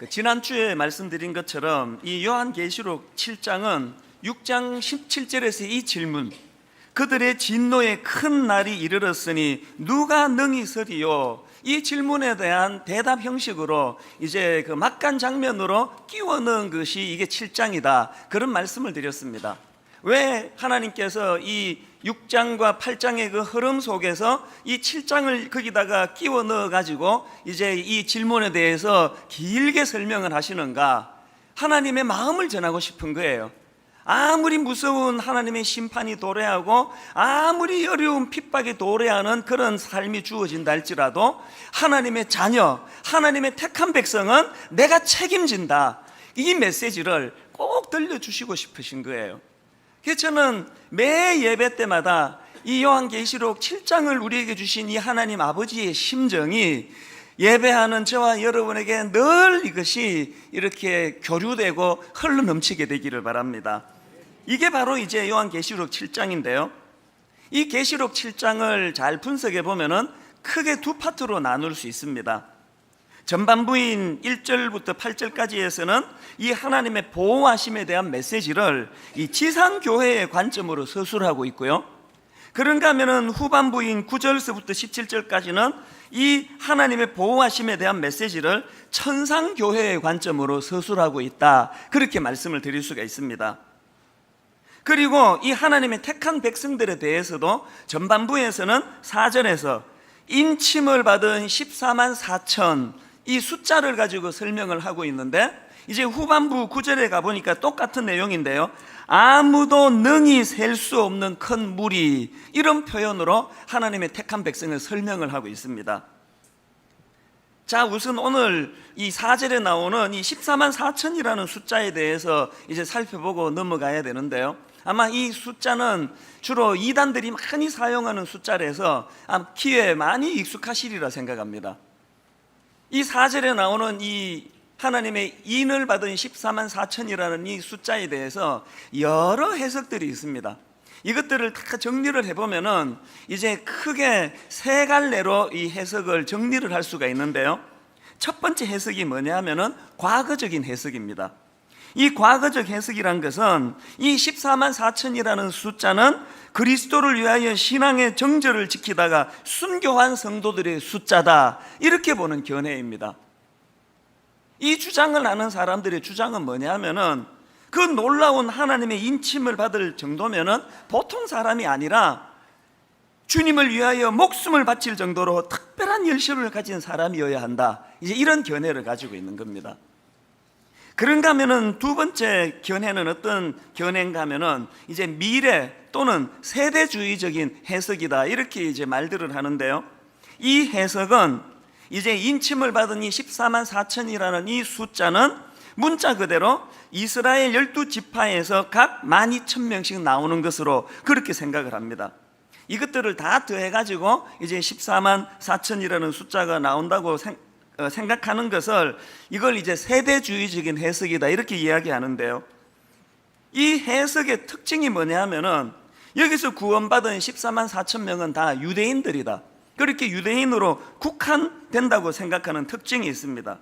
지난주에 말씀드린 것처럼 이 요한계시록 7장은 6장 17절에서 이 질문, 그들의 진노의 큰 날이 이르렀으니 누가 능히 서리요? 이 질문에 대한 대답 형식으로 이제 그 막간 장면으로 끼워 넣은 것이 이게 7장이다, 그런 말씀을 드렸습니다. 왜 하나님께서 이 6장과 8장의 그 흐름 속에서 이 7장을 거기다가 끼워 넣어 가지고 이제 이 질문에 대해서 길게 설명을 하시는가? 하나님의 마음을 전하고 싶은 거예요. 아무리 무서운 하나님의 심판이 도래하고 아무리 어려운 핍박이 도래하는 그런 삶이 주어진다 할지라도 하나님의 자녀, 하나님의 택한 백성은 내가 책임진다, 이 메시지를 꼭 들려주시고 싶으신 거예요. 그래서 저는 매 예배 때마다 이 요한계시록 7장을 우리에게 주신 이 하나님 아버지의 심정이 예배하는 저와 여러분에게 늘 이것이 이렇게 교류되고 흘러넘치게 되기를 바랍니다. 이게 바로 이제 요한계시록 7장인데요. 이 계시록 7장을 잘 분석해 보면은 크게 두 파트로 나눌 수 있습니다. 전반부인 1절부터 8절까지에서는 이 하나님의 보호하심에 대한 메시지를 이 지상교회의 관점으로 서술하고 있고요. 그런가 하면은 후반부인 9절서부터 17절까지는 이 하나님의 보호하심에 대한 메시지를 천상교회의 관점으로 서술하고 있다, 그렇게 말씀을 드릴 수가 있습니다. 그리고 이 하나님의 택한 백성들에 대해서도 전반부에서는 4절에서 인침을 받은 14만 4천, 이 숫자를 가지고 설명을 하고 있는데, 이제 후반부 9절에 가보니까 똑같은 내용인데요. 아무도 능히 셀 수 없는 큰 무리, 이런 표현으로 하나님의 택한 백성을 설명을 하고 있습니다. 자, 우선 오늘 이 4절에 나오는 이 14만 4천이라는 숫자에 대해서 이제 살펴보고 넘어가야 되는데요. 아마 이 숫자는 주로 이단들이 많이 사용하는 숫자라서 귀에 많이 익숙하시리라 생각합니다. 이 4절에 나오는 이 하나님의 인을 받은 14만 4천이라는 이 숫자에 대해서 여러 해석들이 있습니다. 이것들을 다 정리를 해보면은 이제 크게 세 갈래로 이 해석을 정리를 할 수가 있는데요. 첫 번째 해석이 뭐냐 하면은 과거적인 해석입니다. 이 과거적 해석이란 것은 이 14만 4천이라는 숫자는 그리스도를 위하여 신앙의 정절을 지키다가 순교한 성도들의 숫자다, 이렇게 보는 견해입니다. 이 주장을 하는 사람들의 주장은 뭐냐 하면은 그 놀라운 하나님의 인침을 받을 정도면은 보통 사람이 아니라 주님을 위하여 목숨을 바칠 정도로 특별한 열심을 가진 사람이어야 한다, 이제 이런 견해를 가지고 있는 겁니다. 그런가 하면은 두 번째 견해는 어떤 견해인가 하면은 이제 미래 또는 세대주의적인 해석이다, 이렇게 이제 말들을 하는데요. 이 해석은 이제 인침을 받은 이 14만 4천이라는 이 숫자는 문자 그대로 이스라엘 12지파에서 각 12,000명씩 나오는 것으로 그렇게 생각을 합니다. 이것들을 다 더해가지고 이제 14만 4천이라는 숫자가 나온다고 생각하는 것을, 이걸 이제 세대주의적인 해석이다, 이렇게 이야기하는데요. 이 해석의 특징이 뭐냐 하면은 여기서 구원받은 14만 4천 명은 다 유대인들이다, 그렇게 유대인으로 국한된다고 생각하는 특징이 있습니다.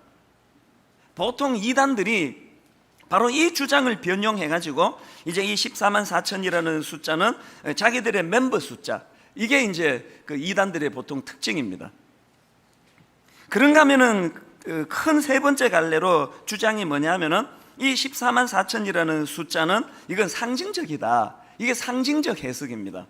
보통 이단들이 바로 이 주장을 변용해가지고 이제 이 14만 4천이라는 숫자는 자기들의 멤버 숫자, 이게 이제 그 이단들의 보통 특징입니다. 그런가 하면은 큰 세 번째 갈래로 주장이 뭐냐 하면은 이 14만 4천이라는 숫자는 이건 상징적이다, 이게 상징적 해석입니다.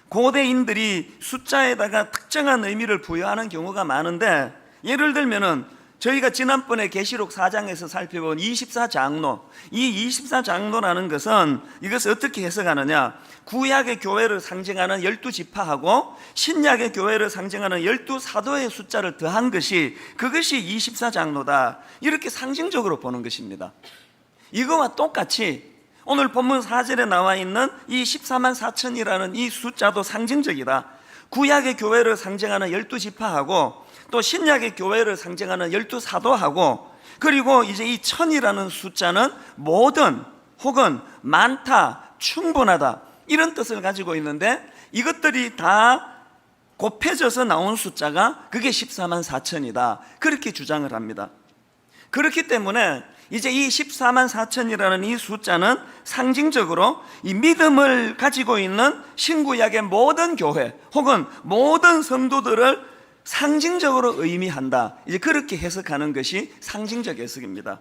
고대인들이 숫자에다가 특정한 의미를 부여하는 경우가 많은데, 예를 들면은 저희가 지난번에 계시록 4장에서 살펴본 24장로, 이 24장로라는 것은 이것을 어떻게 해석하느냐, 구약의 교회를 상징하는 12지파하고 신약의 교회를 상징하는 12사도의 숫자를 더한 것이, 그것이 24장로다, 이렇게 상징적으로 보는 것입니다. 이거와 똑같이 오늘 본문 4절에 나와 있는 이 14만 4천이라는 이 숫자도 상징적이다. 구약의 교회를 상징하는 12지파하고 또 신약의 교회를 상징하는 12사도하고, 그리고 이제 이 천이라는 숫자는 모든 혹은 많다, 충분하다, 이런 뜻을 가지고 있는데, 이것들이 다 곱해져서 나온 숫자가 그게 14만 4천이다, 그렇게 주장을 합니다. 그렇기 때문에 이제 이 14만 4천이라는 이 숫자는 상징적으로 이 믿음을 가지고 있는 신구약의 모든 교회 혹은 모든 성도들을 상징적으로 의미한다. 이제 그렇게 해석하는 것이 상징적 해석입니다.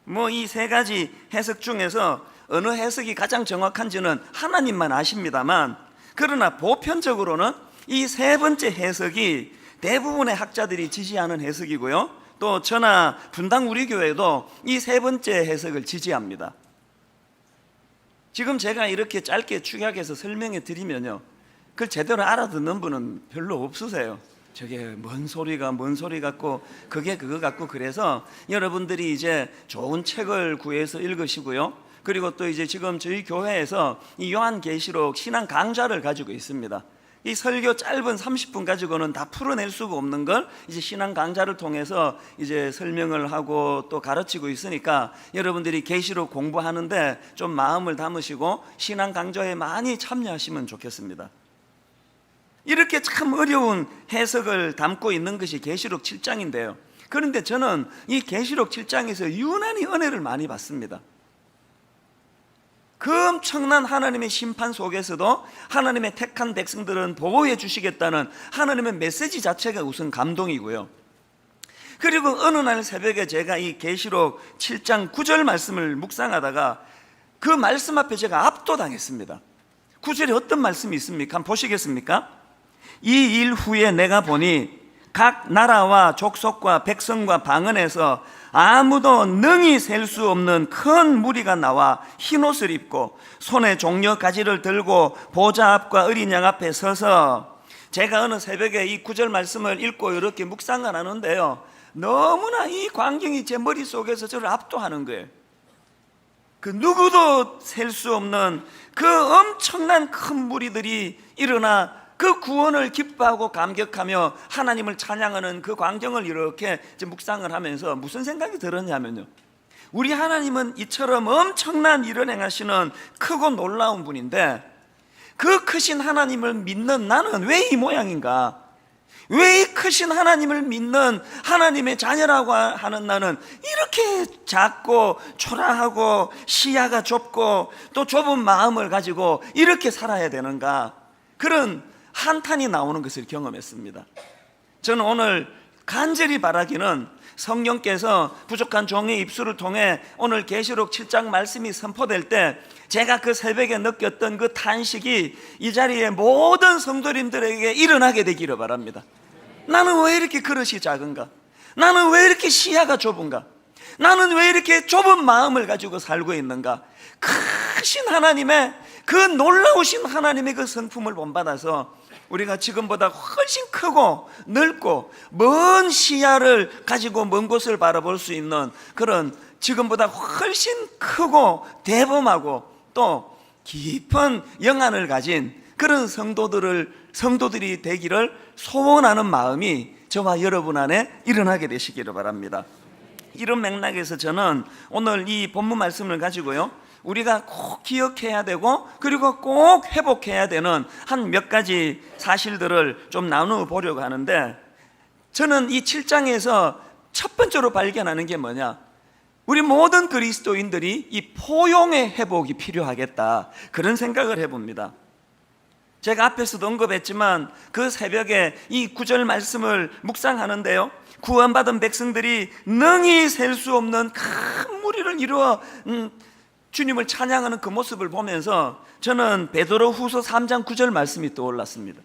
뭐 이 세 가지 해석 중에서 어느 해석이 가장 정확한지는 하나님만 아십니다만, 그러나 보편적으로는 이 세 번째 해석이 대부분의 학자들이 지지하는 해석이고요, 또 저나 분당 우리 교회도 이 세 번째 해석을 지지합니다. 지금 제가 이렇게 짧게 축약해서 설명해 드리면요, 그걸 제대로 알아듣는 분은 별로 없으세요. 저게 뭔 소리 같고 그게 그거 같고. 그래서 여러분들이 이제 좋은 책을 구해서 읽으시고요, 그리고 또 이제 지금 저희 교회에서 이 요한계시록 신앙 강좌를 가지고 있습니다. 이 설교 짧은 30분 가지고는 다 풀어낼 수가 없는 걸 이제 신앙 강좌를 통해서 이제 설명을 하고 또 가르치고 있으니까 여러분들이 계시록 공부하는데 좀 마음을 담으시고 신앙 강좌에 많이 참여하시면 좋겠습니다. 이렇게 참 어려운 해석을 담고 있는 것이 계시록 7장인데요, 그런데 저는 이 계시록 7장에서 유난히 은혜를 많이 받습니다. 그 엄청난 하나님의 심판 속에서도 하나님의 택한 백성들은 보호해 주시겠다는 하나님의 메시지 자체가 우선 감동이고요, 그리고 어느 날 새벽에 제가 이 계시록 7장 9절 말씀을 묵상하다가 그 말씀 앞에 제가 압도당했습니다. 9절에 어떤 말씀이 있습니까? 한번 보시겠습니까? 이 일 후에 내가 보니 각 나라와 족속과 백성과 방언에서 아무도 능히 셀 수 없는 큰 무리가 나와 흰옷을 입고 손에 종려 가지를 들고 보좌 앞과 어린 양 앞에 서서, 제가 어느 새벽에 이 9절 말씀을 읽고 이렇게 묵상을 하는데요, 너무나 이 광경이 제 머릿속에서 저를 압도하는 거예요. 그 누구도 셀 수 없는 그 엄청난 큰 무리들이 일어나 그 구원을 기뻐하고 감격하며 하나님을 찬양하는 그 광경을 이렇게 묵상을 하면서 무슨 생각이 들었냐면요, 우리 하나님은 이처럼 엄청난 일을 행하시는 크고 놀라운 분인데 그 크신 하나님을 믿는 나는 왜 이 모양인가? 왜 이 크신 하나님을 믿는 하나님의 자녀라고 하는 나는 이렇게 작고 초라하고 시야가 좁고 또 좁은 마음을 가지고 이렇게 살아야 되는가? 그런 한탄이 나오는 것을 경험했습니다. 저는 오늘 간절히 바라기는 성령께서 부족한 종의 입술을 통해 오늘 계시록 7장 말씀이 선포될 때 제가 그 새벽에 느꼈던 그 탄식이 이 자리에 모든 성도님들에게 일어나게 되기를 바랍니다. 나는 왜 이렇게 그릇이 작은가? 나는 왜 이렇게 시야가 좁은가? 나는 왜 이렇게 좁은 마음을 가지고 살고 있는가? 크신 하나님의 그 놀라우신 하나님의 그 성품을 본받아서 우리가 지금보다 훨씬 크고 넓고 먼 시야를 가지고 먼 곳을 바라볼 수 있는 그런 지금보다 훨씬 크고 대범하고 또 깊은 영안을 가진 그런 성도들이 되기를 소원하는 마음이 저와 여러분 안에 일어나게 되시기를 바랍니다. 이런 맥락에서 저는 오늘 이 본문 말씀을 가지고요, 우리가 꼭 기억해야 되고 그리고 꼭 회복해야 되는 한 몇 가지 사실들을 좀 나누어 보려고 하는데, 저는 이 7장에서 첫 번째로 발견하는 게 뭐냐, 우리 모든 그리스도인들이 이 포용의 회복이 필요하겠다, 그런 생각을 해봅니다. 제가 앞에서도 언급했지만 그 새벽에 이 9절 말씀을 묵상하는데요, 구원받은 백성들이 능히 셀 수 없는 큰 무리를 이루어 주님을 찬양하는 그 모습을 보면서 저는 베드로 후서 3장 9절 말씀이 떠올랐습니다.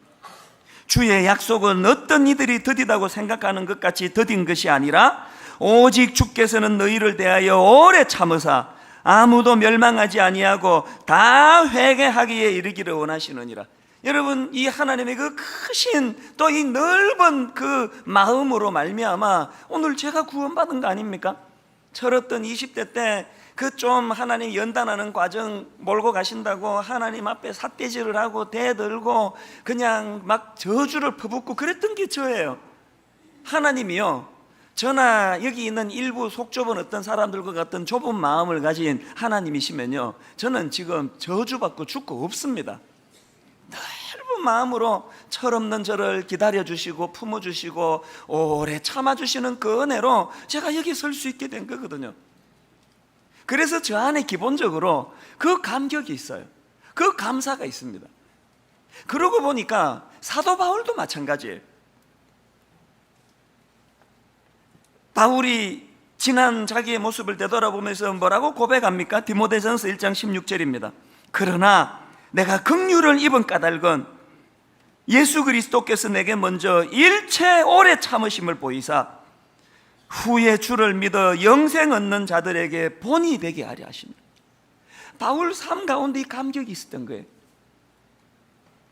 주의 약속은 어떤 이들이 더디다고 생각하는 것 같이 더딘 것이 아니라 오직 주께서는 너희를 대하여 오래 참으사 아무도 멸망하지 아니하고 다 회개하기에 이르기를 원하시느니라. 여러분, 이 하나님의 그 크신 또 이 넓은 그 마음으로 말미암아 오늘 제가 구원받은 거 아닙니까? 철없던 20대 때 그 좀 하나님 연단하는 과정 몰고 가신다고 하나님 앞에 삿대질을 하고 대들고 그냥 막 저주를 퍼붓고 그랬던 게 저예요. 하나님이요, 저나 여기 있는 일부 속 좁은 어떤 사람들과 같은 좁은 마음을 가진 하나님이시면요, 저는 지금 저주받고 죽고 없습니다. 넓은 넓은 마음으로 철없는 저를 기다려주시고 품어주시고 오래 참아주시는 그 은혜로 제가 여기 설 수 있게 된 거거든요. 그래서 저 안에 기본적으로 그 감격이 있어요. 그 감사가 있습니다. 그러고 보니까 사도 바울도 마찬가지예요. 바울이 지난 자기의 모습을 되돌아보면서 뭐라고 고백합니까? 디모데전서 1장 16절입니다. 그러나 내가 긍휼을 입은 까닭은 예수 그리스도께서 내게 먼저 일체 오래 참으심을 보이사 후에 주를 믿어 영생 얻는 자들에게 본이 되게 하려 하십니다. 바울 삶 가운데 이 감격이 있었던 거예요.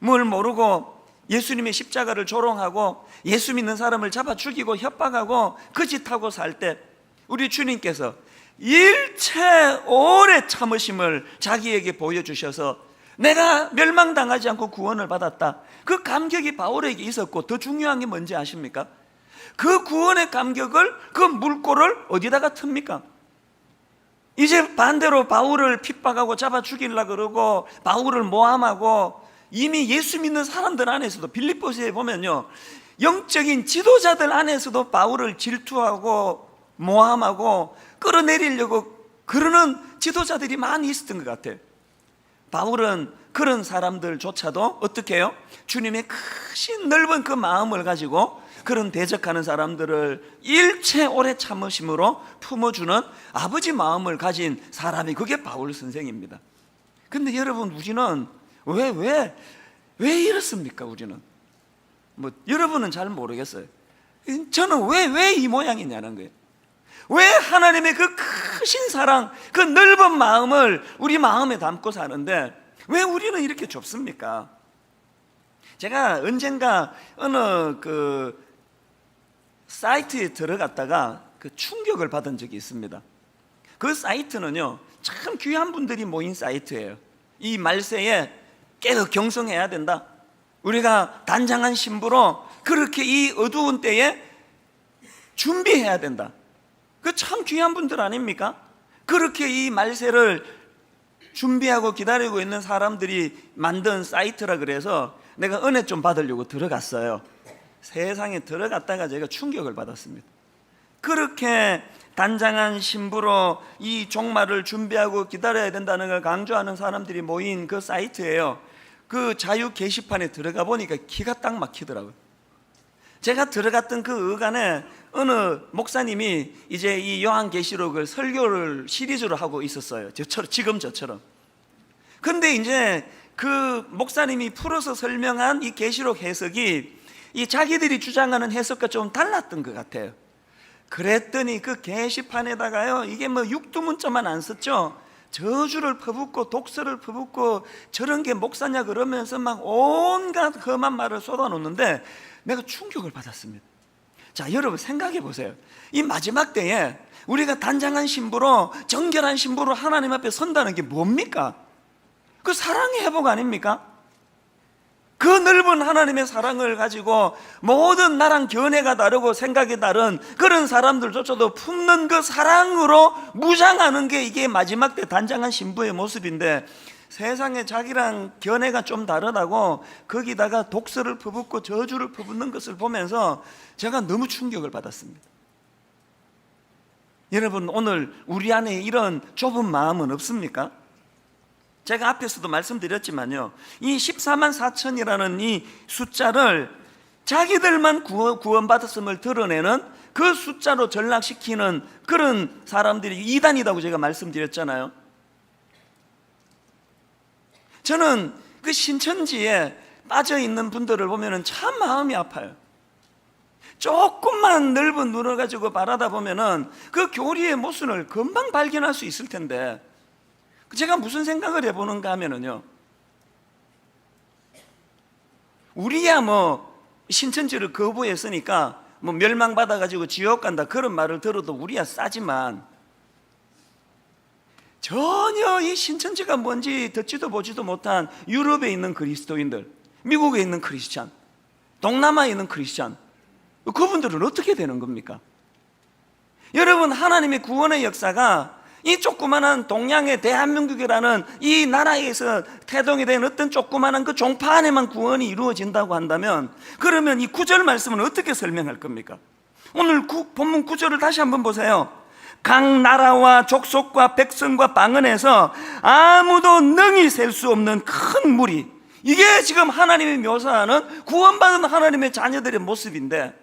뭘 모르고 예수님의 십자가를 조롱하고 예수 믿는 사람을 잡아 죽이고 협박하고 거짓하고 살 때 우리 주님께서 일체 오래 참으심을 자기에게 보여주셔서 내가 멸망당하지 않고 구원을 받았다. 그 감격이 바울에게 있었고, 더 중요한 게 뭔지 아십니까? 그 구원의 감격을, 그 물꼬를 어디다가 틉니까? 이제 반대로 바울을 핍박하고 잡아 죽이려고 그러고 바울을 모함하고 이미 예수 믿는 사람들 안에서도 빌립보서에 보면요, 영적인 지도자들 안에서도 바울을 질투하고 모함하고 끌어내리려고 그러는 지도자들이 많이 있었던 것 같아요. 바울은 그런 사람들조차도 어떻게 해요? 주님의 크신 넓은 그 마음을 가지고 그런 대적하는 사람들을 일체 오래 참으심으로 품어주는 아버지 마음을 가진 사람이, 그게 바울 선생입니다. 근데 여러분, 우리는 왜 이렇습니까? 우리는 여러분은 잘 모르겠어요. 저는 왜 이 모양이냐는 거예요. 왜 하나님의 그 크신 사랑, 그 넓은 마음을 우리 마음에 담고 사는데 왜 우리는 이렇게 좁습니까? 제가 언젠가 어느 그 사이트에 들어갔다가 그 충격을 받은 적이 있습니다. 그 사이트는요, 참 귀한 분들이 모인 사이트예요. 이 말세에 깨어 경성해야 된다. 우리가 단장한 신부로 그렇게 이 어두운 때에 준비해야 된다. 그 참 귀한 분들 아닙니까? 그렇게 이 말세를 준비하고 기다리고 있는 사람들이 만든 사이트라 그래서 내가 은혜 좀 받으려고 들어갔어요. 세상에 들어갔다가 제가 충격을 받았습니다. 그렇게 단장한 신부로 이 종말을 준비하고 기다려야 된다는 걸 강조하는 사람들이 모인 그 사이트예요. 그 자유 게시판에 들어가 보니까 기가 딱 막히더라고요. 제가 들어갔던 그 의관에 어느 목사님이 이제 이 요한계시록을 설교를 시리즈로 하고 있었어요. 지금 저처럼. 근데 이제 그 목사님이 풀어서 설명한 이 계시록 해석이 이 자기들이 주장하는 해석과 좀 달랐던 것 같아요. 그랬더니 그 게시판에다가요, 이게 뭐 육두문자만 안 썼죠. 저주를 퍼붓고 독서를 퍼붓고 저런 게 목사냐 그러면서 막 온갖 험한 말을 쏟아놓는데 내가 충격을 받았습니다. 자, 여러분 생각해 보세요. 이 마지막 때에 우리가 단장한 신부로, 정결한 신부로 하나님 앞에 선다는 게 뭡니까? 그 사랑의 회복 아닙니까? 그 넓은 하나님의 사랑을 가지고 모든 나랑 견해가 다르고 생각이 다른 그런 사람들조차도 품는 그 사랑으로 무장하는 게 이게 마지막 때 단장한 신부의 모습인데, 세상에 자기랑 견해가 좀 다르다고 거기다가 독서를 퍼붓고 저주를 퍼붓는 것을 보면서 제가 너무 충격을 받았습니다. 여러분, 오늘 우리 안에 이런 좁은 마음은 없습니까? 제가 앞에서도 말씀드렸지만요, 이 14만 4천이라는 이 숫자를 자기들만 구원받았음을 드러내는 그 숫자로 전락시키는 그런 사람들이 이단이라고 제가 말씀드렸잖아요. 저는 그 신천지에 빠져있는 분들을 보면 참 마음이 아파요. 조금만 넓은 눈을 가지고 바라다 보면 그 교리의 모순을 금방 발견할 수 있을 텐데, 제가 무슨 생각을 해보는가 하면은요, 우리야 뭐 신천지를 거부했으니까 뭐 멸망받아가지고 지옥 간다 그런 말을 들어도 우리야 싸지만, 전혀 이 신천지가 뭔지 듣지도 보지도 못한 유럽에 있는 그리스도인들, 미국에 있는 크리스찬, 동남아에 있는 크리스찬, 그분들은 어떻게 되는 겁니까? 여러분, 하나님의 구원의 역사가 이 조그만한 동양의 대한민국이라는 이 나라에서 태동이 된 어떤 조그만한 그 종파 안에만 구원이 이루어진다고 한다면, 그러면 이 9절 말씀은 어떻게 설명할 겁니까? 오늘 본문 9절을 다시 한번 보세요. 각 나라와 족속과 백성과 방언에서 아무도 능히 셀 수 없는 큰 무리, 이게 지금 하나님이 묘사하는 구원받은 하나님의 자녀들의 모습인데,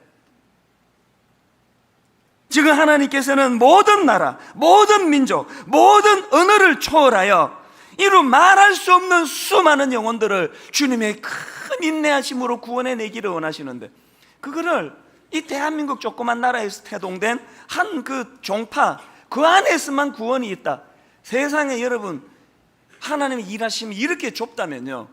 지금 하나님께서는 모든 나라, 모든 민족, 모든 언어를 초월하여 이루 말할 수 없는 수많은 영혼들을 주님의 큰 인내하심으로 구원해내기를 원하시는데, 그거를 이 대한민국 조그만 나라에서 태동된 한 그 종파, 그 안에서만 구원이 있다. 세상에 여러분, 하나님의 일하심이 이렇게 좁다면요,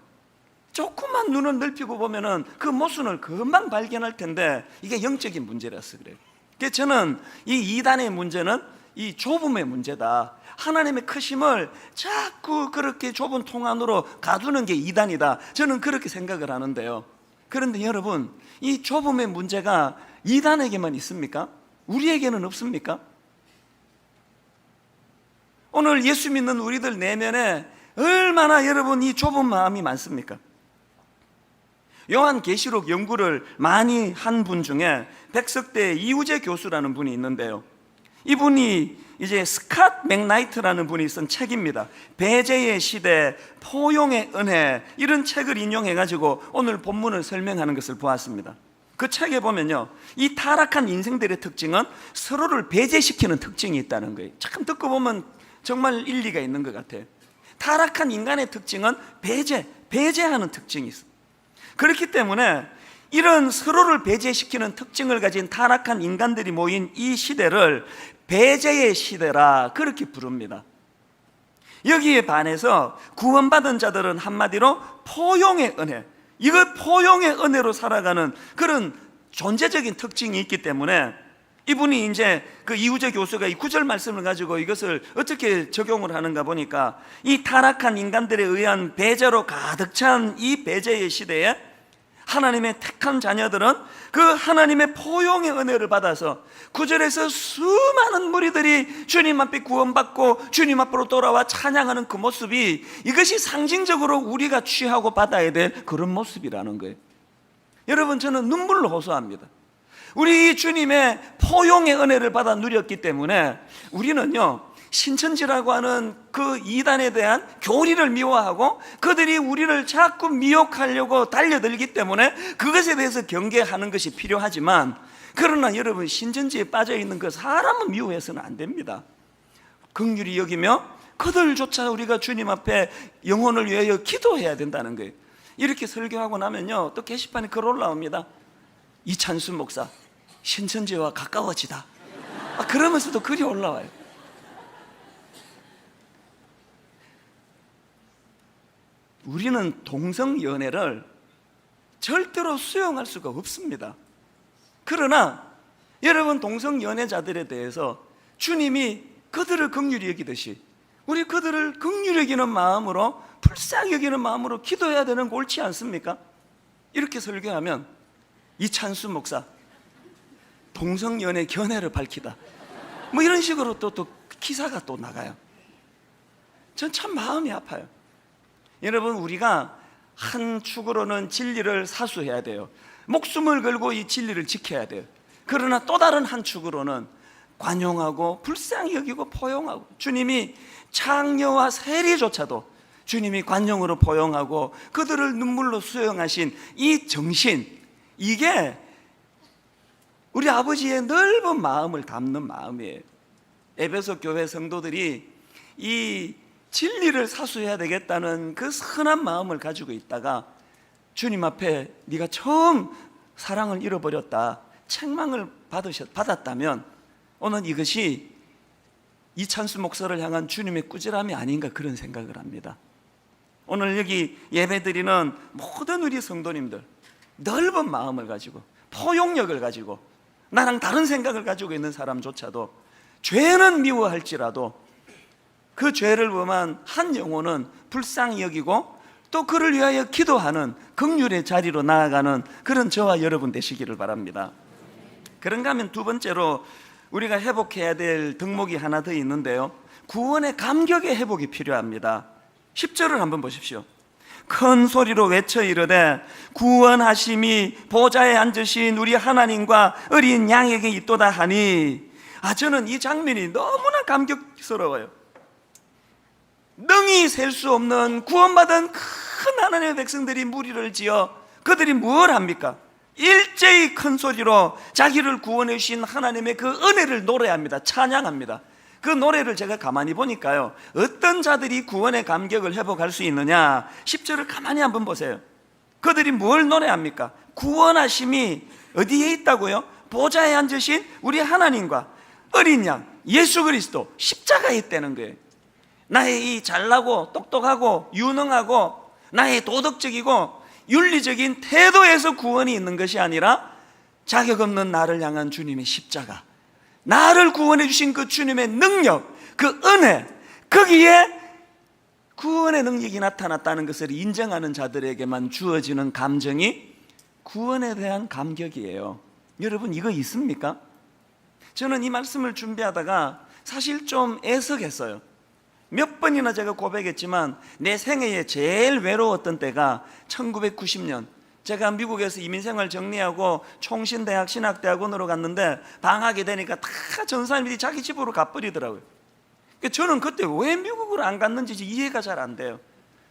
조금만 눈을 넓히고 보면은 그 모순을 금방 발견할 텐데, 이게 영적인 문제라서 그래요. 그래서 저는 이 이단의 문제는 이 좁음의 문제다. 하나님의 크심을 자꾸 그렇게 좁은 통 안으로 가두는 게 이단이다. 저는 그렇게 생각을 하는데요. 그런데 여러분, 이 좁음의 문제가 이단에게만 있습니까? 우리에게는 없습니까? 오늘 예수 믿는 우리들 내면에 얼마나 여러분 이 좁은 마음이 많습니까? 요한계시록 연구를 많이 한 분 중에 백석대 이우재 교수라는 분이 있는데요, 이분이 이제 스캇 맥나이트라는 분이 쓴 책입니다. 배제의 시대, 포용의 은혜, 이런 책을 인용해가지고 오늘 본문을 설명하는 것을 보았습니다. 그 책에 보면요, 이 타락한 인생들의 특징은 서로를 배제시키는 특징이 있다는 거예요. 참 듣고 보면 정말 일리가 있는 것 같아요. 타락한 인간의 특징은 배제하는 특징이 있어요. 그렇기 때문에 이런 서로를 배제시키는 특징을 가진 타락한 인간들이 모인 이 시대를 배제의 시대라 그렇게 부릅니다. 여기에 반해서 구원받은 자들은 한마디로 포용의 은혜, 이걸 포용의 은혜로 살아가는 그런 존재적인 특징이 있기 때문에, 이분이 이제 그 이우재 교수가 이 9절 말씀을 가지고 이것을 어떻게 적용을 하는가 보니까, 이 타락한 인간들에 의한 배제로 가득 찬 이 배제의 시대에 하나님의 택한 자녀들은 그 하나님의 포용의 은혜를 받아서 9절에서 수많은 무리들이 주님 앞에 구원받고 주님 앞으로 돌아와 찬양하는 그 모습이, 이것이 상징적으로 우리가 취하고 받아야 될 그런 모습이라는 거예요. 여러분, 저는 눈물로 호소합니다. 우리 주님의 포용의 은혜를 받아 누렸기 때문에 우리는요, 신천지라고 하는 그 이단에 대한 교리를 미워하고 그들이 우리를 자꾸 미혹하려고 달려들기 때문에 그것에 대해서 경계하는 것이 필요하지만, 그러나 여러분, 신천지에 빠져있는 그 사람은 미워해서는 안 됩니다. 긍휼히 여기며 그들조차 우리가 주님 앞에 영혼을 위하여 기도해야 된다는 거예요. 이렇게 설교하고 나면요, 또 게시판에 글 올라옵니다. 이찬수 목사, 신천지와 가까워지다. 그러면서도 글이 올라와요. 우리는 동성연애를 절대로 수용할 수가 없습니다. 그러나 여러분, 동성연애자들에 대해서 주님이 그들을 긍휼히 여기듯이 우리 그들을 긍휼히 여기는 마음으로, 불쌍히 여기는 마음으로 기도해야 되는 거 옳지 않습니까? 이렇게 설교하면 이찬수 목사, 동성연애 견해를 밝히다, 뭐 이런 식으로 또 기사가 또 나가요. 전 참 마음이 아파요. 여러분, 우리가 한 축으로는 진리를 사수해야 돼요. 목숨을 걸고 이 진리를 지켜야 돼요. 그러나 또 다른 한 축으로는 관용하고 불쌍히 여기고 포용하고, 주님이 창녀와 세리조차도 주님이 관용으로 포용하고 그들을 눈물로 수용하신 이 정신, 이게 우리 아버지의 넓은 마음을 담는 마음이에요. 에베소 교회 성도들이 이 진리를 사수해야 되겠다는 그 선한 마음을 가지고 있다가 주님 앞에 네가 처음 사랑을 잃어버렸다, 책망을 받았다면 오늘 이것이 이찬수 목사를 향한 주님의 꾸지람이 아닌가, 그런 생각을 합니다. 오늘 여기 예배드리는 모든 우리 성도님들, 넓은 마음을 가지고 포용력을 가지고 나랑 다른 생각을 가지고 있는 사람조차도 죄는 미워할지라도 그 죄를 범한 한 영혼은 불쌍히 여기고 또 그를 위하여 기도하는 긍휼의 자리로 나아가는 그런 저와 여러분 되시기를 바랍니다. 그런가 하면 두 번째로 우리가 회복해야 될 덕목이 하나 더 있는데요, 구원의 감격의 회복이 필요합니다. 10절을 한번 보십시오. 큰 소리로 외쳐 이르되 구원하심이 보좌에 앉으신 우리 하나님과 어린 양에게 있도다 하니, 저는 이 장면이 너무나 감격스러워요. 능히 셀 수 없는 구원받은 큰 하나님의 백성들이 무리를 지어 그들이 뭘 합니까? 일제히 큰 소리로 자기를 구원해 주신 하나님의 그 은혜를 노래합니다. 찬양합니다. 그 노래를 제가 가만히 보니까요, 어떤 자들이 구원의 감격을 회복할 수 있느냐, 10절을 가만히 한번 보세요. 그들이 뭘 노래합니까? 구원하심이 어디에 있다고요? 보좌에 앉으신 우리 하나님과 어린 양 예수 그리스도 십자가에 있다는 거예요. 나의 이 잘나고 똑똑하고 유능하고 나의 도덕적이고 윤리적인 태도에서 구원이 있는 것이 아니라 자격 없는 나를 향한 주님의 십자가, 나를 구원해 주신 그 주님의 능력, 그 은혜, 거기에 구원의 능력이 나타났다는 것을 인정하는 자들에게만 주어지는 감정이 구원에 대한 감격이에요. 여러분, 이거 있습니까? 저는 이 말씀을 준비하다가 사실 좀 애석했어요. 몇 번이나 제가 고백했지만 내 생애에 제일 외로웠던 때가 1990년 제가 미국에서 이민생활 정리하고 총신대학 신학대학원으로 갔는데 방학이 되니까 다 전사님들이 자기 집으로 가버리더라고요. 저는 그때 왜 미국으로 안 갔는지 이해가 잘 안 돼요.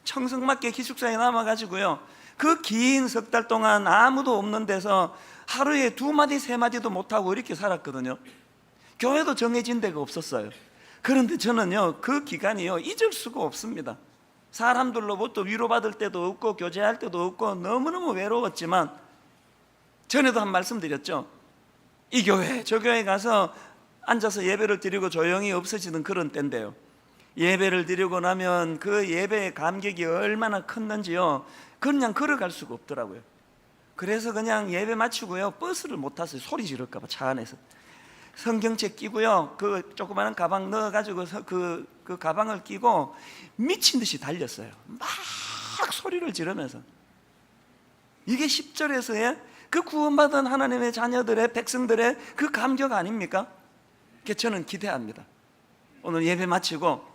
청승맞게 기숙사에 남아가지고요, 그 긴 석 달 동안 아무도 없는 데서 하루에 2마디 3마디도 못하고 이렇게 살았거든요. 교회도 정해진 데가 없었어요. 그런데 저는요, 그 기간이요 잊을 수가 없습니다. 사람들로부터 위로받을 때도 없고 교제할 때도 없고 너무너무 외로웠지만, 전에도 한 말씀 드렸죠. 이 교회 저 교회 가서 앉아서 예배를 드리고 조용히 없어지는 그런 때인데요, 예배를 드리고 나면 그 예배의 감격이 얼마나 컸는지요, 그냥 걸어갈 수가 없더라고요. 그래서 그냥 예배 마치고요, 버스를 못 탔어요. 소리 지를까 봐 차 안에서. 성경책 끼고요, 그 조그마한 가방 넣어가지고 그 가방을 끼고 미친 듯이 달렸어요. 막 소리를 지르면서. 이게 10절에서의 그 구원받은 하나님의 자녀들의, 백성들의 그 감격 아닙니까? 그래서 저는 기대합니다. 오늘 예배 마치고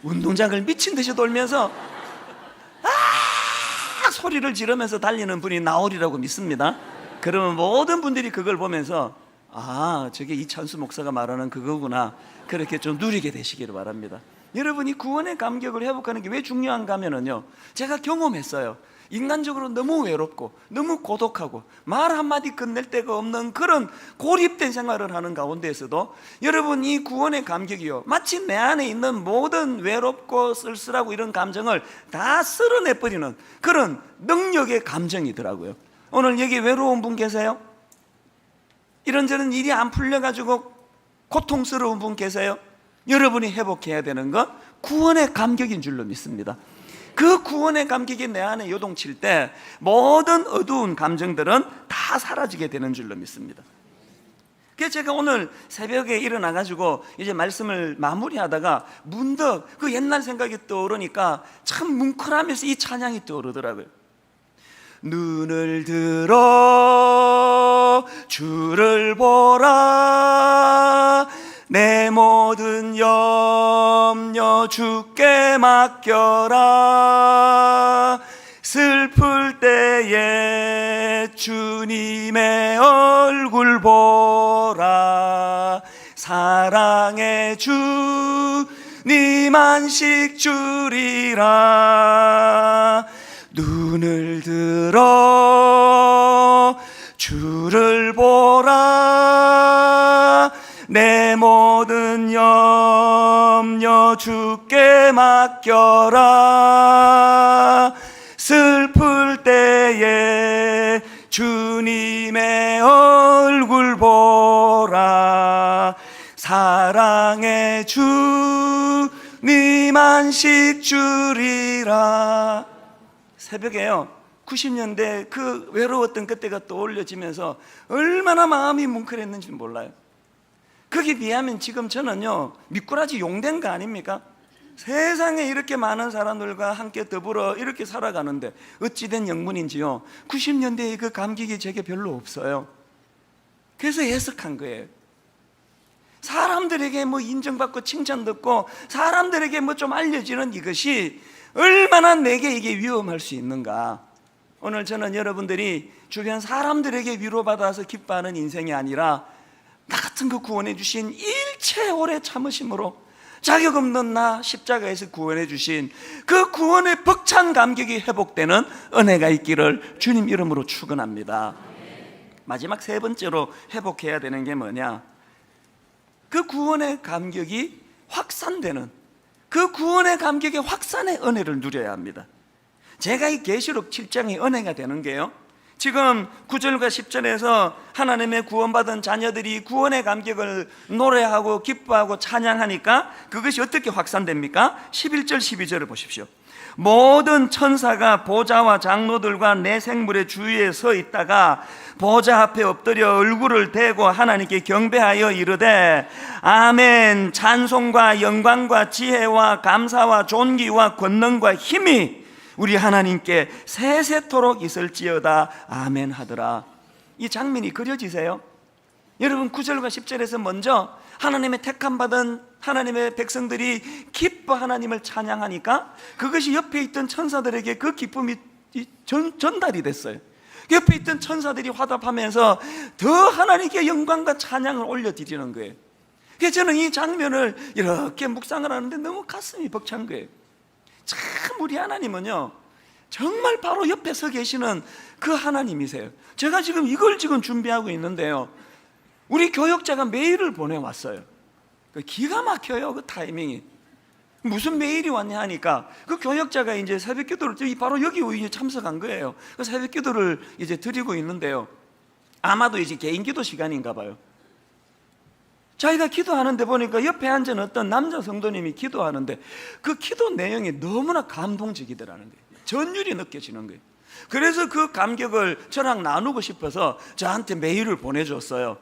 운동장을 미친 듯이 돌면서 소리를 지르면서 달리는 분이 나오리라고 믿습니다. 그러면 모든 분들이 그걸 보면서 저게 이찬수 목사가 말하는 그거구나, 그렇게 좀 누리게 되시기를 바랍니다. 여러분이 구원의 감격을 회복하는 게 왜 중요한가 하면요, 제가 경험했어요. 인간적으로 너무 외롭고 너무 고독하고 말 한마디 끝낼 데가 없는 그런 고립된 생활을 하는 가운데에서도 여러분, 이 구원의 감격이요, 마치 내 안에 있는 모든 외롭고 쓸쓸하고 이런 감정을 다 쓸어내버리는 그런 능력의 감정이더라고요. 오늘 여기 외로운 분 계세요? 이런저런 일이 안 풀려가지고 고통스러운 분 계세요? 여러분이 회복해야 되는 건 구원의 감격인 줄로 믿습니다. 그 구원의 감격이 내 안에 요동칠 때 모든 어두운 감정들은 다 사라지게 되는 줄로 믿습니다. 그래서 제가 오늘 새벽에 일어나가지고 이제 말씀을 마무리하다가 문득 그 옛날 생각이 떠오르니까 참 뭉클하면서 이 찬양이 떠오르더라고요. 눈을 들어 주를 보라, 내 모든 염려 주께 맡겨라, 슬플 때에 주님의 얼굴 보라, 사랑의 주님 안식 주리라. 눈을 들어 주를 보라, 내 모든 염려 주께 맡겨라, 슬플 때에 주님의 얼굴 보라, 사랑의 주님 안식 주리라. 새벽에요, 90년대 그 외로웠던 그때가 떠올려지면서 얼마나 마음이 뭉클했는지 몰라요. 거기에 비하면 지금 저는요, 미꾸라지 용된 거 아닙니까? 세상에 이렇게 많은 사람들과 함께 더불어 이렇게 살아가는데 어찌된 영문인지요, 90년대의 그 감격이 제게 별로 없어요. 그래서 해석한 거예요. 사람들에게 뭐 인정받고 칭찬듣고 사람들에게 뭐 좀 알려지는 이것이 얼마나 내게 이게 위험할 수 있는가. 오늘 저는 여러분들이 주변 사람들에게 위로받아서 기뻐하는 인생이 아니라 나 같은 그 구원해 주신 일체 오래 참으심으로 자격 없는 나 십자가에서 구원해 주신 그 구원의 벅찬 감격이 회복되는 은혜가 있기를 주님 이름으로 축원합니다. 마지막 세 번째로 회복해야 되는 게 뭐냐? 그 구원의 감격이 확산되는, 그 구원의 감격의 확산의 은혜를 누려야 합니다. 제가 이 계시록 7장의 은혜가 되는 게요, 지금 9절과 10절에서 하나님의 구원받은 자녀들이 구원의 감격을 노래하고 기뻐하고 찬양하니까 그것이 어떻게 확산됩니까? 11절 12절을 보십시오. 모든 천사가 보좌와 장로들과 내 생물의 주위에 서 있다가 보좌 앞에 엎드려 얼굴을 대고 하나님께 경배하여 이르되 아멘, 찬송과 영광과 지혜와 감사와 존귀와 권능과 힘이 우리 하나님께 세세토록 있을지어다 아멘 하더라. 이 장면이 그려지세요? 여러분 9절과 10절에서 먼저 하나님의 택함받은 하나님의 백성들이 기뻐 하나님을 찬양하니까 그것이 옆에 있던 천사들에게 그 기쁨이 전달이 됐어요. 옆에 있던 천사들이 화답하면서 더 하나님께 영광과 찬양을 올려드리는 거예요. 그래서 저는 이 장면을 이렇게 묵상을 하는데 너무 가슴이 벅찬 거예요. 참 우리 하나님은요 정말 바로 옆에 서 계시는 그 하나님이세요. 제가 지금 이걸 준비하고 있는데요, 우리 교역자가 메일을 보내왔어요. 기가 막혀요. 그 타이밍이 무슨 메일이 왔냐 하니까 그 교역자가 이제 새벽 기도를 바로 여기 참석한 거예요. 그 새벽 기도를 이제 드리고 있는데요, 아마도 이제 개인 기도 시간인가 봐요. 자기가 기도하는데 보니까 옆에 앉은 어떤 남자 성도님이 기도하는데 그 기도 내용이 너무나 감동적이더라는 거예요. 전율이 느껴지는 거예요. 그래서 그 감격을 저랑 나누고 싶어서 저한테 메일을 보내줬어요.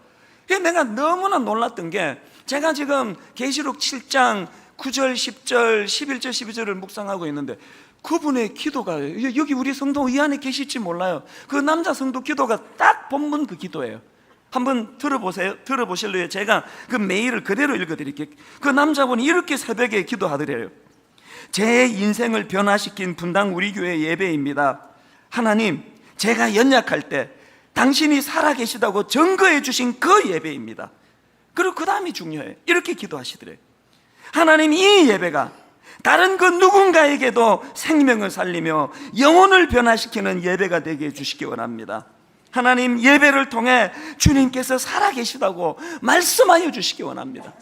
내가 너무나 놀랐던 게, 제가 지금 계시록 7장 9절, 10절, 11절, 12절을 묵상하고 있는데 그분의 기도가 여기 우리 성도 이 안에 계실지 몰라요. 그 남자 성도 기도가 딱 본문 그 기도예요. 한번 들어보세요. 들어보실래요? 제가 그 메일을 그대로 읽어드릴게요. 그 남자분이 이렇게 새벽에 기도하더래요. 제 인생을 변화시킨 분당 우리 교회 예배입니다. 하나님, 제가 연약할 때 당신이 살아계시다고 증거해 주신 그 예배입니다. 그리고 그 다음이 중요해요. 이렇게 기도하시더래요. 하나님, 이 예배가 다른 그 누군가에게도 생명을 살리며 영혼을 변화시키는 예배가 되게 해주시기 원합니다. 하나님, 예배를 통해 주님께서 살아계시다고 말씀하여 주시기 원합니다.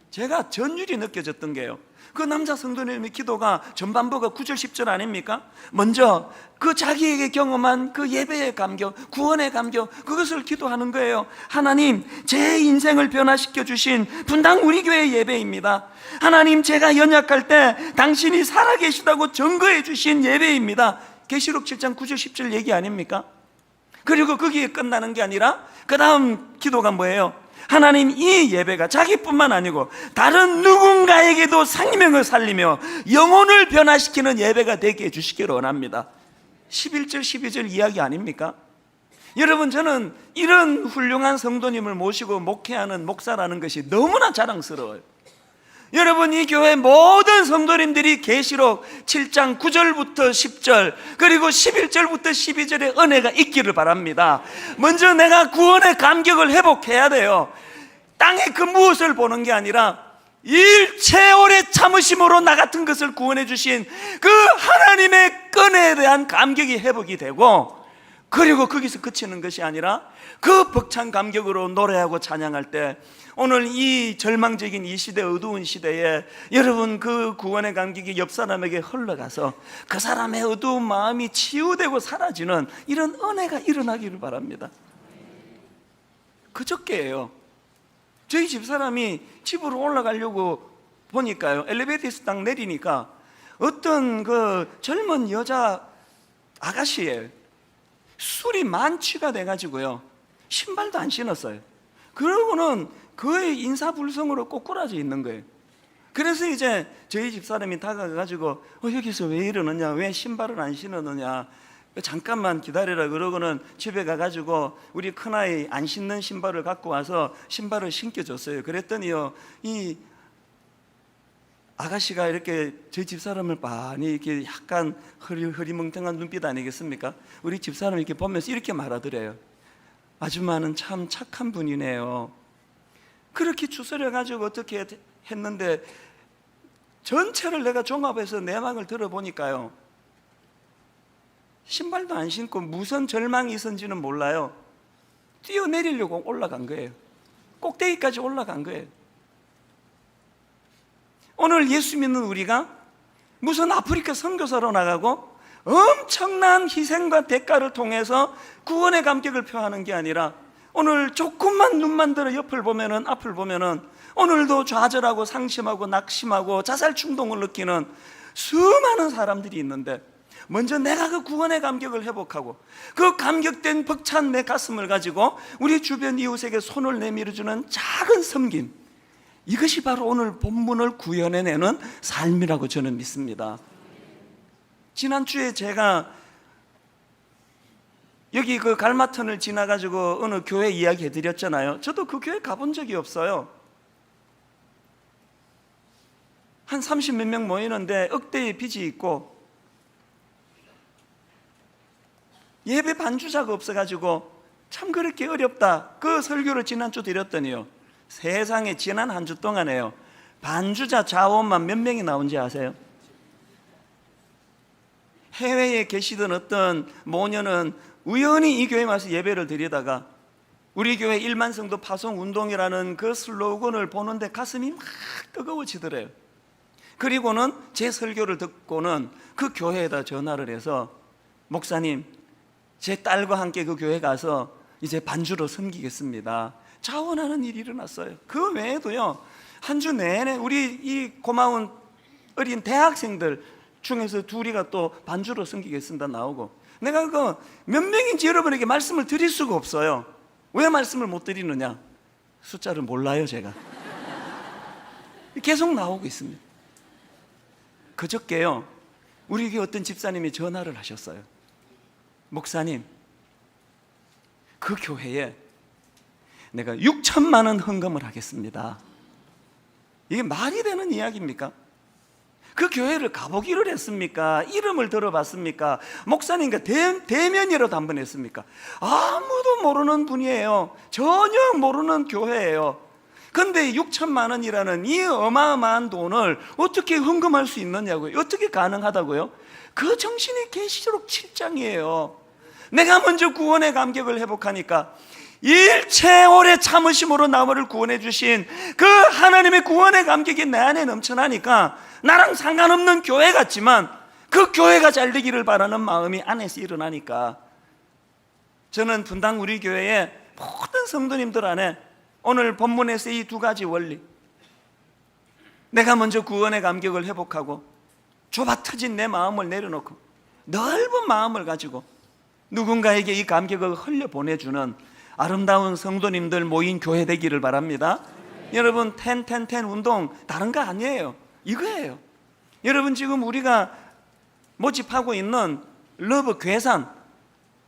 제가 전율이 느껴졌던 게요, 그 남자 성도님의 기도가 전반부가 9절 10절 아닙니까? 먼저 그 자기에게 경험한 그 예배의 감격, 구원의 감격, 그것을 기도하는 거예요. 하나님, 제 인생을 변화시켜 주신 분당 우리 교회 예배입니다. 하나님, 제가 연약할 때 당신이 살아계시다고 증거해 주신 예배입니다. 계시록 7장 9절 10절 얘기 아닙니까? 그리고 거기에 끝나는 게 아니라 그 다음 기도가 뭐예요? 하나님, 이 예배가 자기뿐만 아니고 다른 누군가에게도 생명을 살리며 영혼을 변화시키는 예배가 되게 해주시기를 원합니다. 11절 12절 이야기 아닙니까? 여러분, 저는 이런 훌륭한 성도님을 모시고 목회하는 목사라는 것이 너무나 자랑스러워요. 여러분, 이 교회 모든 성도님들이 계시록 7장 9절부터 10절 그리고 11절부터 12절의 은혜가 있기를 바랍니다. 먼저 내가 구원의 감격을 회복해야 돼요. 땅의 그 무엇을 보는 게 아니라 일체 오래 참으심으로 나 같은 것을 구원해 주신 그 하나님의 은혜에 대한 감격이 회복이 되고, 그리고 거기서 그치는 것이 아니라 그 벅찬 감격으로 노래하고 찬양할 때, 오늘 이 절망적인 이 시대, 어두운 시대에 여러분 그 구원의 감격이 옆 사람에게 흘러가서 그 사람의 어두운 마음이 치유되고 사라지는 이런 은혜가 일어나기를 바랍니다. 그저께예요, 저희 집사람이 집으로 올라가려고 보니까요, 엘리베이터에서 딱 내리니까 어떤 그 젊은 여자 아가씨예요. 술이 만취가 돼가지고요, 신발도 안 신었어요. 그러고는 거의 인사불성으로 꼬꾸라져 있는 거예요. 그래서 이제 저희 집사람이 다가가가지고 여기서 왜 이러느냐, 왜 신발을 안 신었느냐, 잠깐만 기다려라 그러고는 집에 가가지고 우리 큰아이 안 신는 신발을 갖고 와서 신발을 신겨줬어요. 그랬더니요, 이 아가씨가 이렇게 저희 집사람을 많이 이렇게 약간 흐리멍텅한 눈빛 아니겠습니까? 우리 집사람을 이렇게 보면서 이렇게 말하더래요. 아줌마는 참 착한 분이네요. 그렇게 추스려가지고 어떻게 했는데 전체를 내가 종합해서 내막을 들어보니까요, 신발도 안 신고 무슨 절망이 있었는지는 몰라요. 뛰어내리려고 올라간 거예요. 꼭대기까지 올라간 거예요. 오늘 예수 믿는 우리가 무슨 아프리카 선교사로 나가고 엄청난 희생과 대가를 통해서 구원의 감격을 표하는 게 아니라 오늘 조금만 눈만 들어 옆을 보면은, 앞을 보면은 오늘도 좌절하고 상심하고 낙심하고 자살 충동을 느끼는 수많은 사람들이 있는데, 먼저 내가 그 구원의 감격을 회복하고 그 감격된 벅찬 내 가슴을 가지고 우리 주변 이웃에게 손을 내밀어주는 작은 섬김, 이것이 바로 오늘 본문을 구현해내는 삶이라고 저는 믿습니다. 지난주에 제가 여기 그 갈마턴을 지나가지고 어느 교회 이야기 해드렸잖아요. 저도 그 교회 가본 적이 없어요. 한 30몇 명 모이는데 억대의 빚이 있고 예배 반주자가 없어가지고 참 그렇게 어렵다, 그 설교를 지난주 드렸더니요, 세상에 지난 한 주 동안에요, 반주자 자원만 몇 명이 나온지 아세요? 해외에 계시던 어떤 모녀는 우연히 이 교회에 와서 예배를 드리다가 우리 교회 1만 성도 파송 운동이라는 그 슬로건을 보는데 가슴이 막 뜨거워지더래요. 그리고는 제 설교를 듣고는 그 교회에다 전화를 해서, 목사님, 제 딸과 함께 그 교회 가서 이제 반주로 섬기겠습니다. 자원하는 일이 일어났어요. 그 외에도요, 한 주 내내 우리 이 고마운 어린 대학생들 중에서 둘이가 또 반주로 섬기겠습니다 나오고, 내가 그 몇 명인지 여러분에게 말씀을 드릴 수가 없어요. 왜 말씀을 못 드리느냐? 숫자를 몰라요 제가. 계속 나오고 있습니다. 그저께요, 우리 교회 어떤 집사님이 전화를 하셨어요. 목사님, 그 교회에 내가 6천만 원 헌금을 하겠습니다. 이게 말이 되는 이야기입니까? 그 교회를 가보기를 했습니까? 이름을 들어봤습니까? 목사님과 대면이라도 한번 했습니까? 아무도 모르는 분이에요. 전혀 모르는 교회예요. 근데 6천만 원이라는 이 어마어마한 돈을 어떻게 헌금할 수 있느냐고요? 어떻게 가능하다고요? 그 정신이 계시록 7장이에요. 내가 먼저 구원의 감격을 회복하니까 일체 오래 참으심으로 나무를 구원해 주신 그 하나님의 구원의 감격이 내 안에 넘쳐나니까 나랑 상관없는 교회 같지만 그 교회가 잘 되기를 바라는 마음이 안에서 일어나니까, 저는 분당 우리 교회의 모든 성도님들 안에 오늘 본문에서 이 두 가지 원리, 내가 먼저 구원의 감격을 회복하고 좁아 터진 내 마음을 내려놓고 넓은 마음을 가지고 누군가에게 이 감격을 흘려보내주는 아름다운 성도님들 모인 교회 되기를 바랍니다. 여러분, 10-10-10 운동 다른 거 아니에요. 이거예요. 여러분, 지금 우리가 모집하고 있는 러브 괴산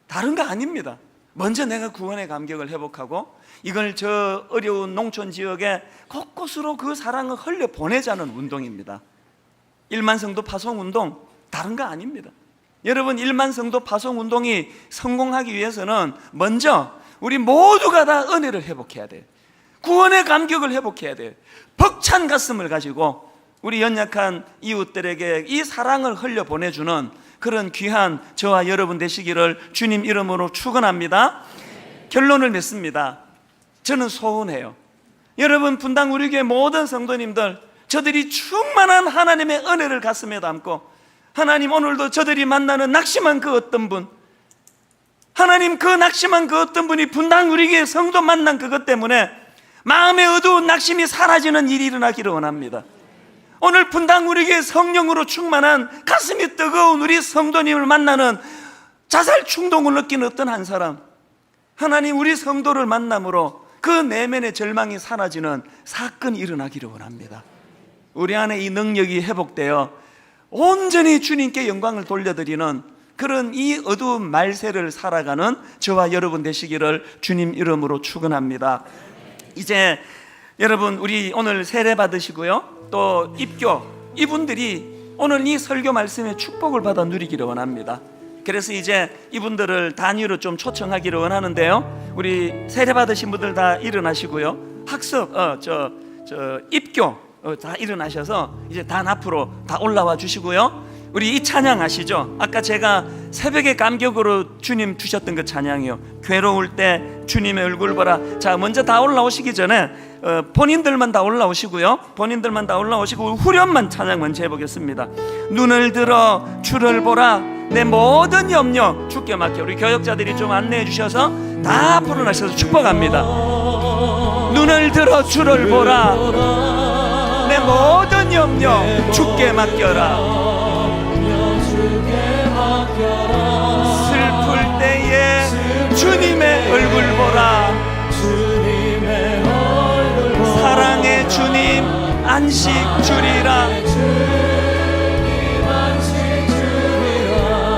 다른 거 아닙니다. 먼저 내가 구원의 감격을 회복하고 이걸 저 어려운 농촌 지역에 곳곳으로 그 사랑을 흘려보내자는 운동입니다. 1만 성도 파송 운동 다른 거 아닙니다. 여러분, 1만 성도 파송 운동이 성공하기 위해서는 먼저 우리 모두가 다 은혜를 회복해야 돼요. 구원의 감격을 회복해야 돼요. 벅찬 가슴을 가지고 우리 연약한 이웃들에게 이 사랑을 흘려보내주는 그런 귀한 저와 여러분 되시기를 주님 이름으로 축원합니다. 결론을 맺습니다. 저는 소원해요. 여러분, 분당 우리 교회 모든 성도님들, 저들이 충만한 하나님의 은혜를 가슴에 담고, 하나님, 오늘도 저들이 만나는 낙심한 그 어떤 분, 하나님, 그 낙심한 그 어떤 분이 분당 우리 교회 성도 만난 그것 때문에 마음의 어두운 낙심이 사라지는 일이 일어나기를 원합니다. 오늘 분당 우리 교회 성령으로 충만한 가슴이 뜨거운 우리 성도님을 만나는 자살 충동을 느끼는 어떤 한 사람, 하나님, 우리 성도를 만남으로 그 내면의 절망이 사라지는 사건이 일어나기를 원합니다. 우리 안에 이 능력이 회복되어 온전히 주님께 영광을 돌려드리는 그런 이 어두운 말세를 살아가는 저와 여러분 되시기를 주님 이름으로 축원합니다. 이제 여러분, 우리 오늘 세례 받으시고요, 또 입교, 이분들이 오늘 이 설교 말씀의 축복을 받아 누리기를 원합니다. 그래서 이제 이분들을 단위로 좀 초청하기를 원하는데요, 우리 세례 받으신 분들 다 일어나시고요, 학습, 입교 다 일어나셔서 이제 단 앞으로 다 올라와 주시고요, 우리 이 찬양 아시죠? 아까 제가 새벽의 감격으로 주님 주셨던 그 찬양이요, 괴로울 때 주님의 얼굴 보라. 자, 먼저 다 올라오시기 전에 본인들만 다 올라오시고요, 본인들만 다 올라오시고 후렴만 찬양 먼저 해보겠습니다. 눈을 들어 주를 보라, 내 모든 염려 주께 맡겨. 우리 교역자들이 좀 안내해 주셔서 다 앞으로 나셔서 축복합니다. 눈을 들어 주를 보라, 내 모든 염려 주께 맡겨라. 슬플 때에 주님의 얼굴 보라. 사랑의 주님 안식 주리라.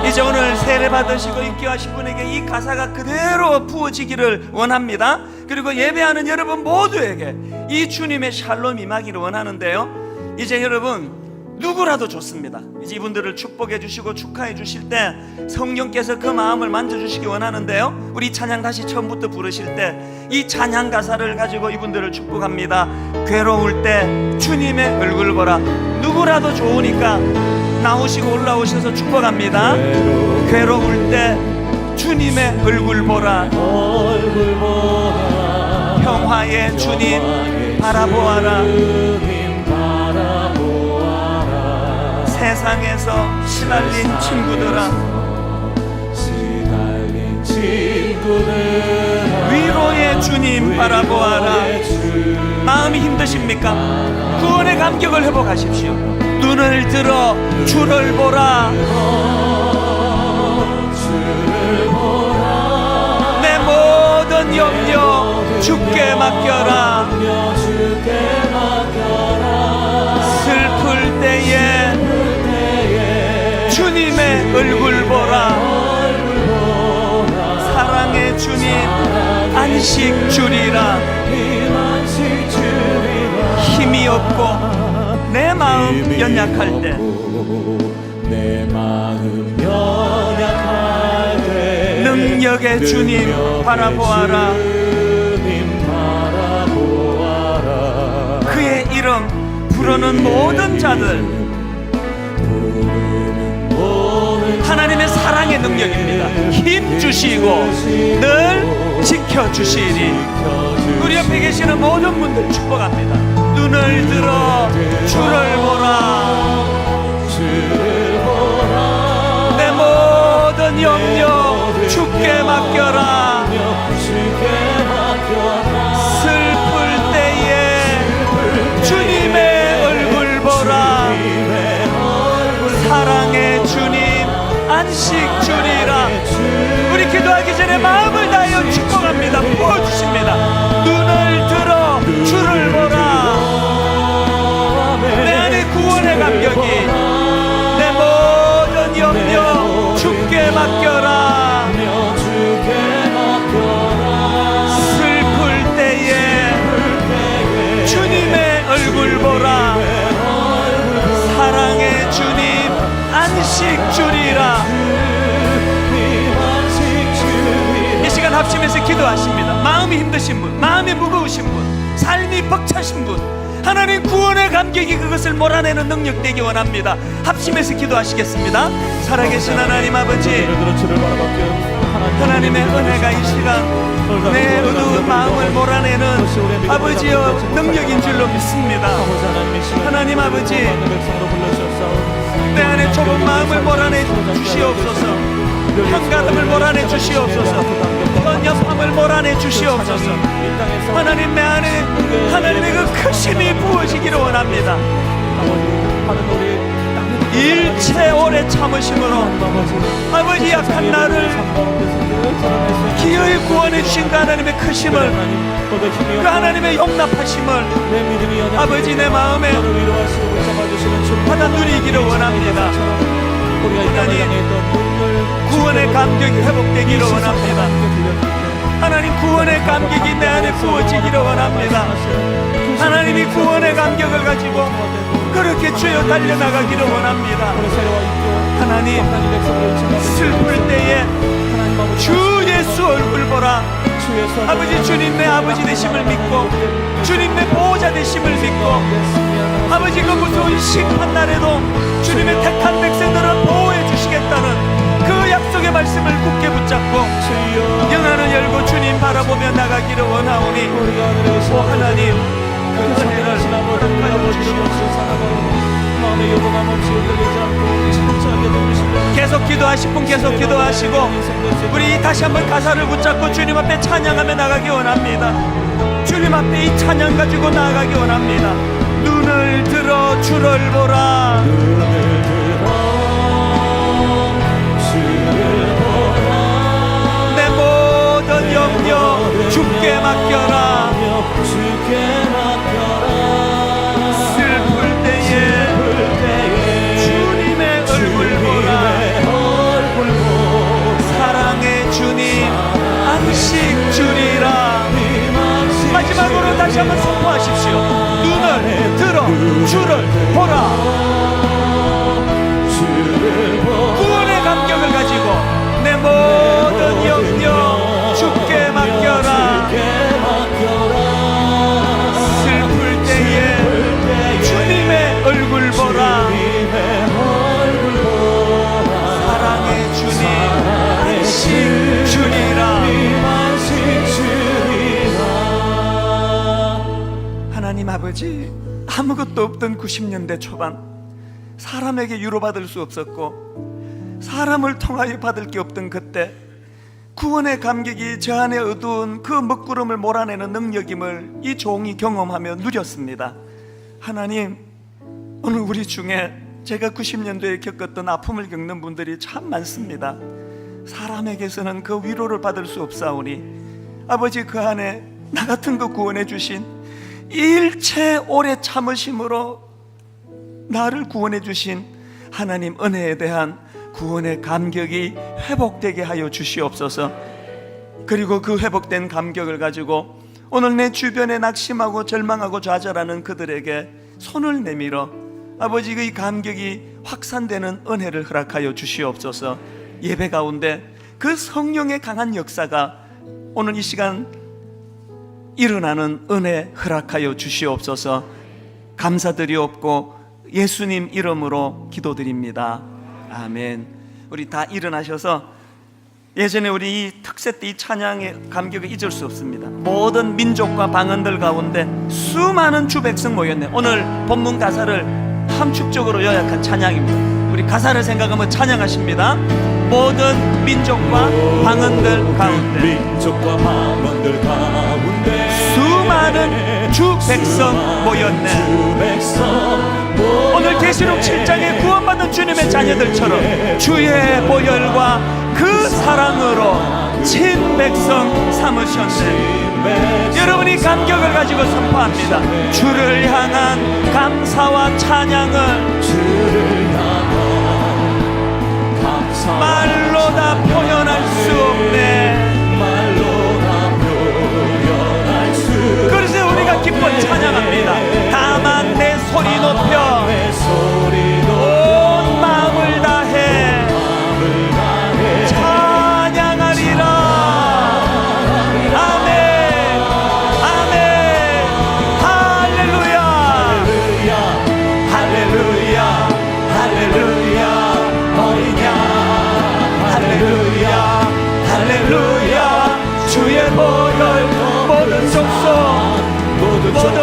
이제 오늘 세례 받으시고 입교하신 분에게 이 가사가 그대로 부어지기를 원합니다. 그리고 예배하는 여러분 모두에게 이 주님의 샬롬 임하기를 원하는데요, 이제 여러분 누구라도 좋습니다. 이제 이분들을 축복해 주시고 축하해 주실 때 성령께서 그 마음을 만져주시기 원하는데요, 우리 찬양 다시 처음부터 부르실 때 이 찬양 가사를 가지고 이분들을 축복합니다. 괴로울 때 주님의 얼굴 보라. 누구라도 좋으니까 나오시고 올라오셔서 축복합니다. 괴로울 때 주님의 얼굴 보라. 평화의 주님 바라보아라. 세상에서 시달린 친구들아, 위로의 주님 바라보아라. 마음이 힘드십니까? 구원의 감격을 회복하십시오. 눈을 들어 주를 보라. 내 모든 염려 주께 맡겨라. 슬플 때에 주님의 얼굴 보라. 사랑의 주님 안식 주리라. 힘이 없고 내 마음 연약할 때, 능력의 주님 바라보아라. 그의 이름 부르는 모든 자들, 하나님의 사랑의 능력입니다. 힘 주시고 늘 지켜주시리. 우리 옆에 계시는 모든 분들 축복합니다. 눈을 들어 주를 보라. 내 모든 염려 주께 맡겨라. 슬플 때에 주님의 얼굴 보라. 사랑의 주님 안식 주리라. 우리 기도하기 전에 마음을 다하여 축복합니다. 부어주십니다. 눈을 들어 주를 보라. 내 안에 구원의 감격이, 내 모든 염려 주께 맡겨라. 슬플 때에 주님의 얼굴 보라. 사랑의 주님 안식 주리라. 이 시간 합심해서 기도하십니다. 마음이 힘드신 분, 마음이 무거우신 분, 삶이 벅차신 분, 하나님 구원의 감격이 그것을 몰아내는 능력 되기 원합니다. 합심해서 기도하시겠습니다. 살아계신 하나님 아버지, 하나님의 은혜가 이 시간 내 어두운 마음을 몰아내는 아버지여 능력인 줄로 믿습니다. 하나님 아버지, 내 안에 좁은 마음을 몰아내 주시옵소서. 한가름을 몰아내 주시옵소서. 번역함을 몰아내 주시옵소서. 하나님, 내 안에 하나님의 그 크심이 부어지기를 원합니다. 일체 오래 참으심으로 아버지 약한 나를 기어이 구원해 주신 그 하나님의 크심을, 그 하나님의 용납하심을 아버지 내 마음에 받아 누리기를 원합니다. 하나님 구원의 감격이 회복되기를 원합니다. 하나님 구원의 감격이 내 안에 부어지기를 원합니다. 하나님이 구원의 감격을 가지고 그렇게 주여 달려나가기를 원합니다. 하나님 슬플 때에 주 예수 얼굴 보라. 아버지 주님 내 아버지 되심을 믿고 주님 내 보호자 되심을 믿고 아버지 그 무서운 심판 날에도 주님의 택한 백성들을 보호해 주시겠다는 그 약속의 말씀을 굳게 붙잡고 영안을 열고 주님 바라보며 나가기를 원하오니 오 하나님 그 은혜를 허락하여 주시옵소서. 계속 기도하실 분 계속 기도하시고 우리 다시 한번 가사를 붙잡고 주님 앞에 찬양하며 나가기 원합니다. 주님 앞에 이 찬양 가지고 나가기 원합니다. 눈을 들어 주를 보라. 눈을 들어 주를 보라. 내 모든 염려 주께 맡겨라. 주께 맡겨라. 슬플 때에 주님의 얼굴 보라. 사랑의 주님 안식 주리라. 마지막으로 다시 한번 선포하십시오. 눈을 들어 주를 보라. 구원의 감격을 가지고 내 모든 염려 주께 맡겨라. 슬플 때에 주님의 얼굴 보라. 사랑의 주님 안식 주리라. 하나님 아버지, 아무것도 없던 90년대 초반 사람에게 위로받을 수 없었고 사람을 통하여 받을 게 없던 그때 구원의 감격이 저 안에 어두운 그 먹구름을 몰아내는 능력임을 이 종이 경험하며 누렸습니다. 하나님, 오늘 우리 중에 제가 90년도에 겪었던 아픔을 겪는 분들이 참 많습니다. 사람에게서는 그 위로를 받을 수 없사오니 아버지 그 안에 나 같은 거 구원해 주신 일체 오래 참으심으로 나를 구원해 주신 하나님 은혜에 대한 구원의 감격이 회복되게 하여 주시옵소서. 그리고 그 회복된 감격을 가지고 오늘 내 주변에 낙심하고 절망하고 좌절하는 그들에게 손을 내밀어 아버지 그 감격이 확산되는 은혜를 허락하여 주시옵소서. 예배 가운데 그 성령의 강한 역사가 오늘 이 시간 일어나는 은혜 허락하여 주시옵소서. 감사드리옵고 예수님 이름으로 기도드립니다. 아멘. 우리 다 일어나셔서 예전에 우리 이 특세 때 이 찬양의 감격을 잊을 수 없습니다. 모든 민족과 방언들 가운데 수많은 주 백성 모였네. 오늘 본문 가사를 함축적으로 요약한 찬양입니다. 우리 가사를 생각하면 찬양하십니다. 모든 민족과 방언들 가운데 수많은 주 백성 모였네. 오늘 계시록 7장에 구원받은 주님의 자녀들처럼 주의 보혈과 그 사랑으로 친백성 삼으셨네. 여러분이 감격을 가지고 선포합니다. 주를 향한 감사와 찬양을 말로 다 표현할 수 없네. 그래서 우리가 기뻐 찬양합니다. 다만 내 소리 높여 온 마음을 다해 찬양하리라. 아멘 아멘. 할렐루야 할렐루야 할렐루야. 어린 양 할렐루야 할렐루야. 주의 보혈 모든 족속 모든 방언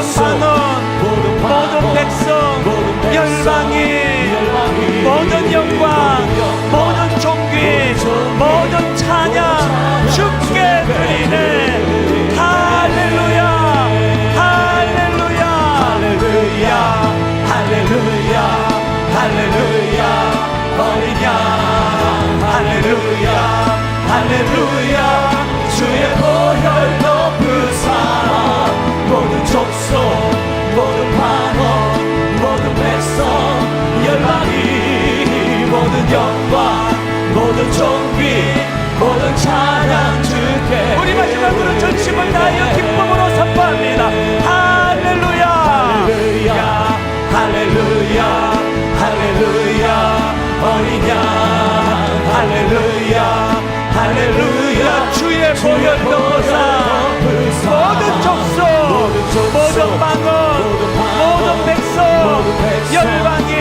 모든 백성 열방이 모든 영광 모든 종귀 모든 찬양 주께 드리네. 할렐루야 할렐루야 할렐루야 할렐루야 할렐루야. 어린 양 할렐루야 할렐루야. 주의 보혈 높은 사랑 모든 족속 열방의